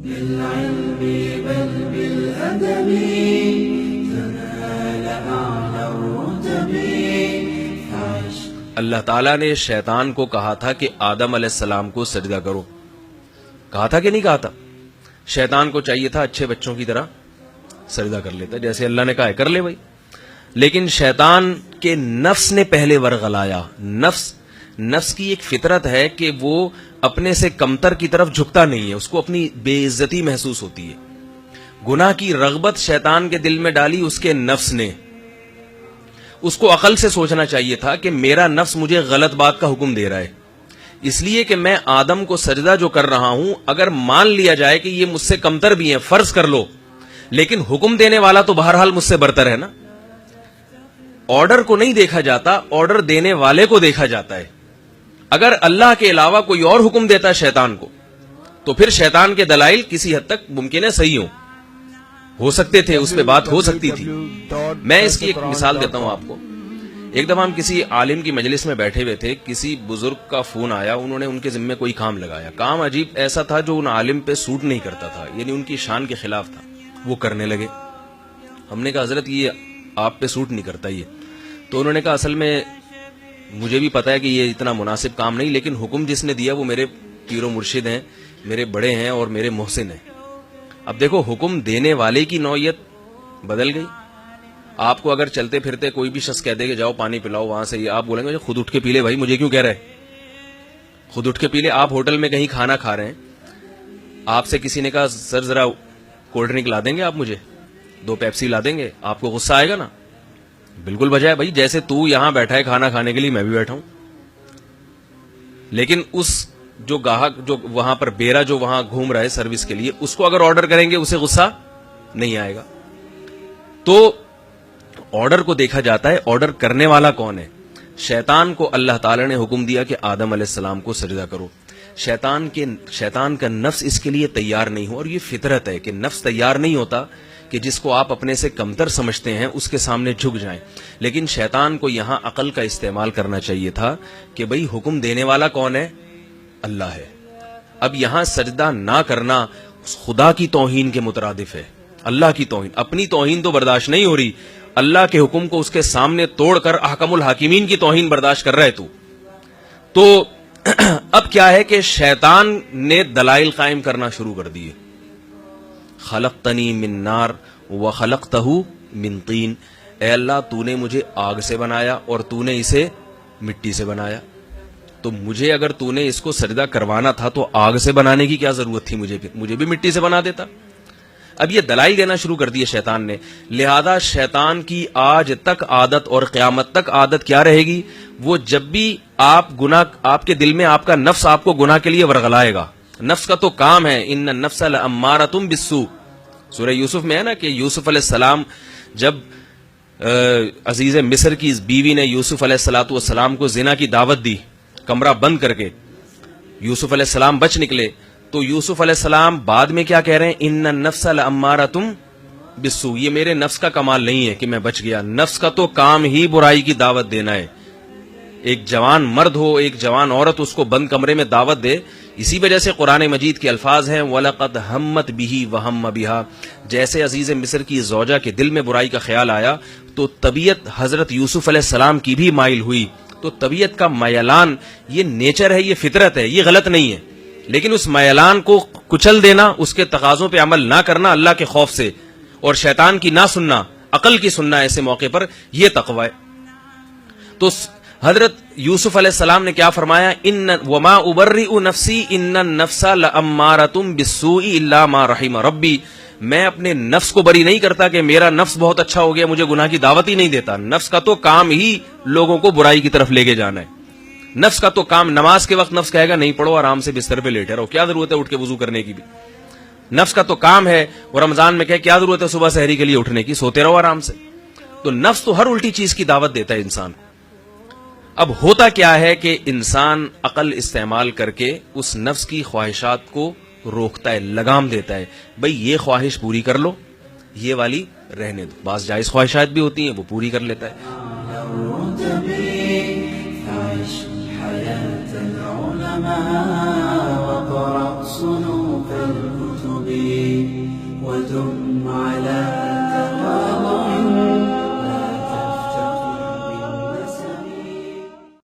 بالعلم بل بالأدب تنال أعلى الرتب فعش. اللہ تعالیٰ نے شیطان کو کہا تھا کہ آدم علیہ السلام کو سجدہ کرو. کہا تھا کہ نہیں کہا تھا؟ شیطان کو چاہیے تھا اچھے بچوں کی طرح سجدہ کر لیتا، جیسے اللہ نے کہا ہے کر لے بھائی. لیکن شیطان کے نفس نے پہلے ورغلایا. نفس کی ایک فطرت ہے کہ وہ اپنے سے کمتر کی طرف جھکتا نہیں ہے، اس کو اپنی بے عزتی محسوس ہوتی ہے. گناہ کی رغبت شیطان کے دل میں ڈالی اس کے نفس نے. اس کو عقل سے سوچنا چاہیے تھا کہ میرا نفس مجھے غلط بات کا حکم دے رہا ہے، اس لیے کہ میں آدم کو سجدہ جو کر رہا ہوں، اگر مان لیا جائے کہ یہ مجھ سے کمتر بھی ہیں، فرض کر لو، لیکن حکم دینے والا تو بہرحال مجھ سے برتر ہے نا. آرڈر کو نہیں دیکھا جاتا، آرڈر دینے والے کو دیکھا جاتا ہے. اگر اللہ کے علاوہ کوئی اور حکم دیتا ہے شیطان کو، تو پھر شیطان کے دلائل کسی حد تک ممکن ہے صحیح ہو سکتے تھے، اس پہ بات ہو سکتی تھی. میں اس کی ایک مثال دیتا ہوں آپ کو. ایک دفعہ ہم کسی عالم کی مجلس میں بیٹھے ہوئے تھے، کسی بزرگ کا فون آیا، انہوں نے ان کے ذمے کوئی کام لگایا. کام عجیب ایسا تھا جو ان عالم پہ سوٹ نہیں کرتا تھا، یعنی ان کی شان کے خلاف تھا. وہ کرنے لگے. ہم نے کہا حضرت یہ آپ پہ سوٹ نہیں کرتا یہ. تو انہوں نے کہا اصل میں مجھے بھی پتا ہے کہ یہ اتنا مناسب کام نہیں، لیکن حکم جس نے دیا وہ میرے پیر و مرشد ہیں، میرے بڑے ہیں اور میرے محسن ہیں. اب دیکھو حکم دینے والے کی نوعیت بدل گئی. آپ کو اگر چلتے پھرتے کوئی بھی شخص کہہ دے کہ جاؤ پانی پلاؤ وہاں سے، یہ آپ بولیں گے خود اٹھ کے پی لے بھائی، مجھے کیوں کہہ رہے، خود اٹھ کے پی لے. آپ ہوٹل میں کہیں کھانا کھا رہے ہیں، آپ سے کسی نے کہا سر ذرا کولڈ ڈرنک لا دیں گے آپ مجھے، 2 پیپسی لا دیں گے، آپ کو غصہ آئے گا نا؟ بالکل بجائے بھائی جیسے تو یہاں بیٹھا ہے کھانا کھانے کے لیے، میں بھی بیٹھا ہوں. لیکن اس جو گاہک جو وہاں پر بیرا جو وہاں گھوم رہا ہے سروس کے لیے، اس کو اگر آرڈر کریں گے اسے غصہ نہیں آئے گا. تو آرڈر کو دیکھا جاتا ہے، آرڈر کرنے والا کون ہے؟ شیطان کو اللہ تعالی نے حکم دیا کہ آدم علیہ السلام کو سجدہ کرو. شیطان کا نفس اس کے لیے تیار نہیں ہو، اور یہ فطرت ہے کہ نفس تیار نہیں ہوتا کہ جس کو آپ اپنے سے کمتر سمجھتے ہیں اس کے سامنے جھک جائیں. لیکن شیطان کو یہاں عقل کا استعمال کرنا چاہیے تھا کہ بھئی حکم دینے والا کون ہے؟ اللہ ہے. اب یہاں سجدہ نہ کرنا خدا کی توہین کے مترادف ہے، اللہ کی توہین. اپنی توہین تو برداشت نہیں ہو رہی، اللہ کے حکم کو اس کے سامنے توڑ کر احکم الحاکمین کی توہین برداشت کر رہے تو اب کیا ہے کہ شیطان نے دلائل قائم کرنا شروع کر دیے. خلقتنی من نار وخلقتہ من طین. اے اللہ تو نے مجھے آگ سے بنایا اور تو نے اسے مٹی سے بنایا، تو مجھے اگر تو نے اس کو سجدہ کروانا تھا تو آگ سے بنانے کی کیا ضرورت تھی؟ مجھے بھی مٹی سے بنا دیتا. اب یہ دلائل دینا شروع کر دیے شیطان نے. لہذا شیطان کی آج تک عادت اور قیامت تک عادت کیا رہے گی؟ وہ جب بھی آپ کے دل میں آپ کا نفس آپ کو گناہ کے لیے ورغلائے گا. نفس کا تو کام ہے ان النفس لامارۃ بالسوء. سورہ یوسف میں ہے نا کہ یوسف علیہ السلام جب عزیز مصر کی اس بیوی نے یوسف علیہ الصلوۃ والسلام کو زنا کی دعوت دی، کمرہ بند کر کے یوسف علیہ السلام بچ نکلے، تو یوسف علیہ السلام بعد میں کیا کہہ رہے ہیں؟ ان النفس لامارۃ بالسوء. یہ میرے نفس کا کمال نہیں ہے کہ میں بچ گیا، نفس کا تو کام ہی برائی کی دعوت دینا ہے. ایک جوان مرد ہو، ایک جوان عورت اس کو بند کمرے میں دعوت دے. اسی وجہ سے قرآن مجید کے الفاظ ہیں وَلَقَدْ هَمَّتْ بِهِ وَهَمَّ بِهَا. جیسے عزیز مصر کی زوجہ کے دل میں برائی کا خیال آیا تو طبیعت حضرت یوسف علیہ السلام کی بھی مائل ہوئی. تو طبیعت کا میلان یہ نیچر ہے، یہ فطرت ہے، یہ غلط نہیں ہے. لیکن اس میلان کو کچل دینا، اس کے تقاضوں پہ عمل نہ کرنا اللہ کے خوف سے، اور شیطان کی نہ سننا، عقل کی سننا ایسے موقع پر، یہ تقوی ہے. تو حضرت یوسف علیہ السلام نے کیا فرمایا؟ ان وما ابرئ نفسی ان النفس لامارۃ بالسوء الا ما رحم ربی. میں اپنے نفس کو بری نہیں کرتا کہ میرا نفس بہت اچھا ہو گیا مجھے گناہ کی دعوت ہی نہیں دیتا. نفس کا تو کام ہی لوگوں کو برائی کی طرف لے کے جانا ہے. نفس کا تو کام، نماز کے وقت نفس کہے گا نہیں پڑھو، آرام سے بستر پہ لیٹے رہو، کیا ضرورت ہے اٹھ کے وضو کرنے کی بھی. نفس کا تو کام ہے، اور رمضان میں کہے کیا ضرورت ہے صبح سحری کے لیے اٹھنے کی، سوتے رہو آرام سے. تو نفس تو ہر الٹی چیز کی دعوت دیتا ہے انسان کو. اب ہوتا کیا ہے کہ انسان عقل استعمال کر کے اس نفس کی خواہشات کو روکتا ہے، لگام دیتا ہے. بھئی یہ خواہش پوری کر لو، یہ والی رہنے دو. بعض جائز خواہشات بھی ہوتی ہیں وہ پوری کر لیتا ہے. وقرأ صنوف الكتب ودم على